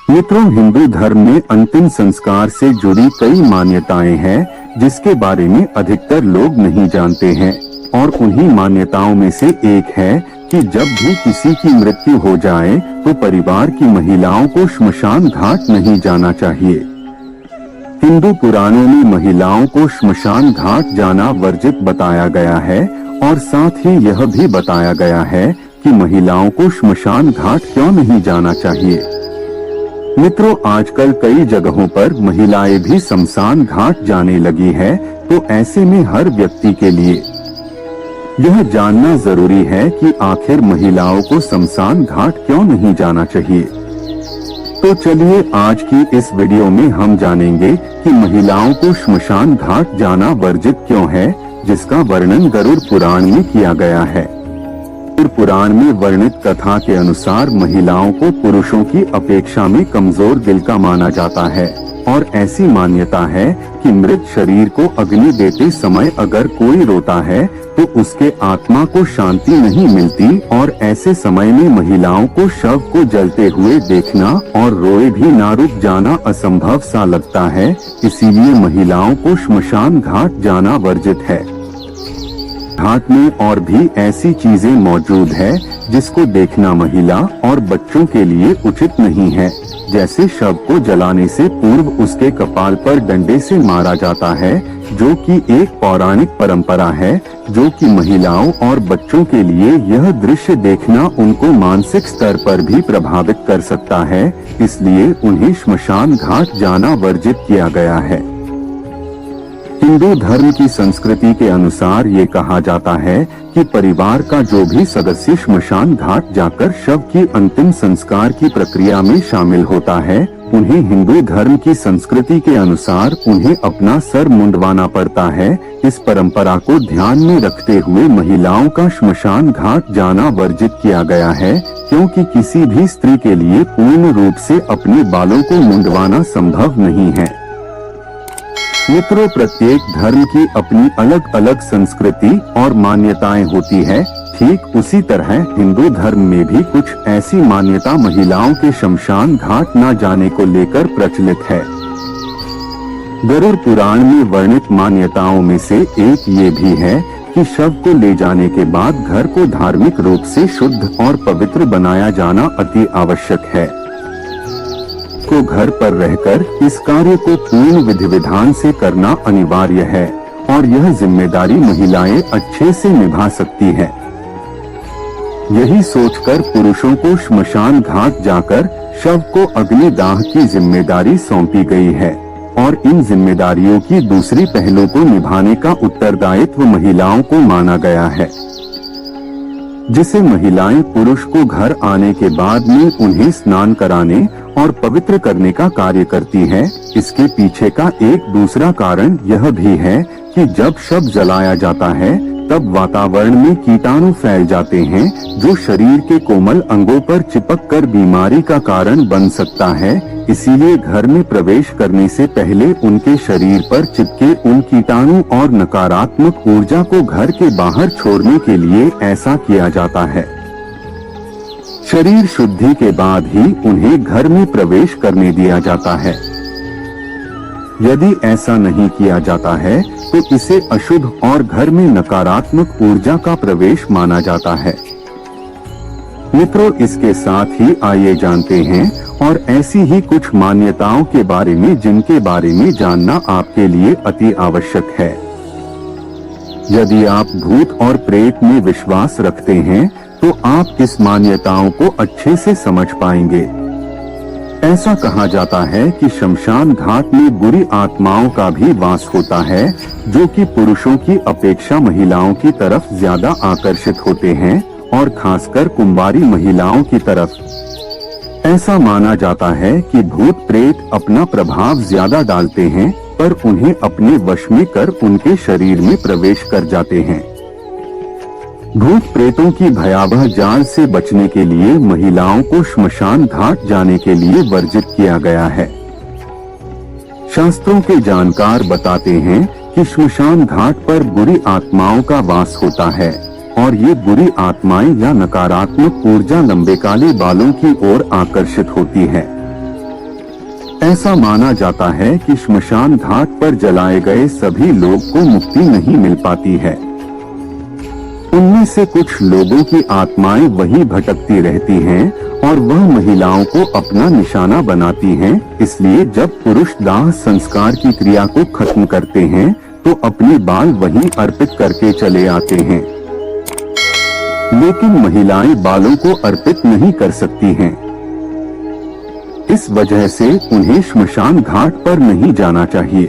मित्रों, हिंदू धर्म में अंतिम संस्कार से जुड़ी कई मान्यताएं हैं जिसके बारे में अधिकतर लोग नहीं जानते हैं। और उन्हीं मान्यताओं में से एक है कि जब भी किसी की मृत्यु हो जाए तो परिवार की महिलाओं को श्मशान घाट नहीं जाना चाहिए। हिंदू पुराणों में महिलाओं को श्मशान घाट जाना वर्जित बताया गया है और साथ ही यह भी बताया गया है कि महिलाओं को श्मशान घाट क्यों नहीं जाना चाहिए। मित्रों, आजकल कई जगहों पर महिलाएं भी शमशान घाट जाने लगी है, तो ऐसे में हर व्यक्ति के लिए यह जानना जरूरी है कि आखिर महिलाओं को शमशान घाट क्यों नहीं जाना चाहिए। तो चलिए आज की इस वीडियो में हम जानेंगे कि महिलाओं को श्मशान घाट जाना वर्जित क्यों है, जिसका वर्णन गरुड़ पुराण में किया गया है। गरुड़ पुराण में वर्णित कथा के अनुसार महिलाओं को पुरुषों की अपेक्षा में कमजोर दिल का माना जाता है और ऐसी मान्यता है कि मृत शरीर को अग्नि देते समय अगर कोई रोता है तो उसके आत्मा को शांति नहीं मिलती और ऐसे समय में महिलाओं को शव को जलते हुए देखना और रोए भी ना रुक जाना असंभव सा लगता है। इसीलिए महिलाओं को श्मशान घाट जाना वर्जित है। घाट में और भी ऐसी चीजें मौजूद है जिसको देखना महिला और बच्चों के लिए उचित नहीं है, जैसे शव को जलाने से पूर्व उसके कपाल पर डंडे से मारा जाता है, जो कि एक पौराणिक परंपरा है, जो कि महिलाओं और बच्चों के लिए यह दृश्य देखना उनको मानसिक स्तर पर भी प्रभावित कर सकता है। इसलिए उन्हें श्मशान घाट जाना वर्जित किया गया है। हिंदू धर्म की संस्कृति के अनुसार ये कहा जाता है कि परिवार का जो भी सदस्य श्मशान घाट जाकर शव की अंतिम संस्कार की प्रक्रिया में शामिल होता है, उन्हें हिंदू धर्म की संस्कृति के अनुसार उन्हें अपना सर मुंडवाना पड़ता है। इस परंपरा को ध्यान में रखते हुए महिलाओं का श्मशान घाट जाना वर्जित किया गया है, क्योंकि किसी भी स्त्री के लिए पूर्ण रूप से अपने बालों को मुंडवाना संभव नहीं है। मित्रों, प्रत्येक धर्म की अपनी अलग अलग संस्कृति और मान्यताएं होती है। ठीक उसी तरह हिंदू धर्म में भी कुछ ऐसी मान्यता महिलाओं के शमशान घाट न जाने को लेकर प्रचलित है। गरुड़ पुराण में वर्णित मान्यताओं में से एक ये भी है कि शव को ले जाने के बाद घर को धार्मिक रूप से शुद्ध और पवित्र बनाया जाना अति आवश्यक है। को घर पर रहकर इस कार्य को पूर्ण विधि विधान से करना अनिवार्य है और यह जिम्मेदारी महिलाएं अच्छे से निभा सकती है। यही सोचकर पुरुषों को श्मशान घाट जाकर शव को अग्निदाह की जिम्मेदारी सौंपी गई है और इन जिम्मेदारियों की दूसरी पहलों को निभाने का उत्तरदायित्व महिलाओं को माना गया है, जिसे महिलाएं पुरुष को घर आने के बाद में उन्हें स्नान कराने और पवित्र करने का कार्य करती है। इसके पीछे का एक दूसरा कारण यह भी है कि जब शव जलाया जाता है तब वातावरण में कीटाणु फैल जाते हैं, जो शरीर के कोमल अंगों पर चिपककर बीमारी का कारण बन सकता है। इसीलिए घर में प्रवेश करने से पहले उनके शरीर पर चिपके उन कीटाणु और नकारात्मक ऊर्जा को घर के बाहर छोड़ने के लिए ऐसा किया जाता है। शरीर शुद्धि के बाद ही उन्हें घर में प्रवेश करने दिया जाता है। यदि ऐसा नहीं किया जाता है तो इसे अशुद्ध और घर में नकारात्मक ऊर्जा का प्रवेश माना जाता है। मित्रों, इसके साथ ही आइए जानते हैं और ऐसी ही कुछ मान्यताओं के बारे में जिनके बारे में जानना आपके लिए अति आवश्यक है। यदि आप भूत और प्रेत में विश्वास रखते हैं तो आप इस मान्यताओं को अच्छे से समझ पाएंगे। ऐसा कहा जाता है कि शमशान घाट में बुरी आत्माओं का भी वास होता है, जो कि पुरुषों की अपेक्षा महिलाओं की तरफ ज्यादा आकर्षित होते हैं और खासकर कुंवारी महिलाओं की तरफ। ऐसा माना जाता है कि भूत प्रेत अपना प्रभाव ज्यादा डालते हैं, पर उन्हें अपने वश में कर उनके शरीर में प्रवेश कर जाते हैं। भूत प्रेतों की भयावह जाल से बचने के लिए महिलाओं को श्मशान घाट जाने के लिए वर्जित किया गया है। शास्त्रों के जानकार बताते हैं कि श्मशान घाट पर बुरी आत्माओं का वास होता है और ये बुरी आत्माएं या नकारात्मक ऊर्जा लंबे काले बालों की ओर आकर्षित होती है। ऐसा माना जाता है कि श्मशान घाट पर जलाए गए सभी लोग को मुक्ति नहीं मिल पाती है। उनमें से कुछ लोगों की आत्माएं वहीं भटकती रहती हैं और वह महिलाओं को अपना निशाना बनाती हैं। इसलिए जब पुरुष दाह संस्कार की क्रिया को खत्म करते हैं तो अपने बाल वहीं अर्पित करके चले आते हैं, लेकिन महिलाएं बालों को अर्पित नहीं कर सकती हैं। इस वजह से उन्हें श्मशान घाट पर नहीं जाना चाहिए।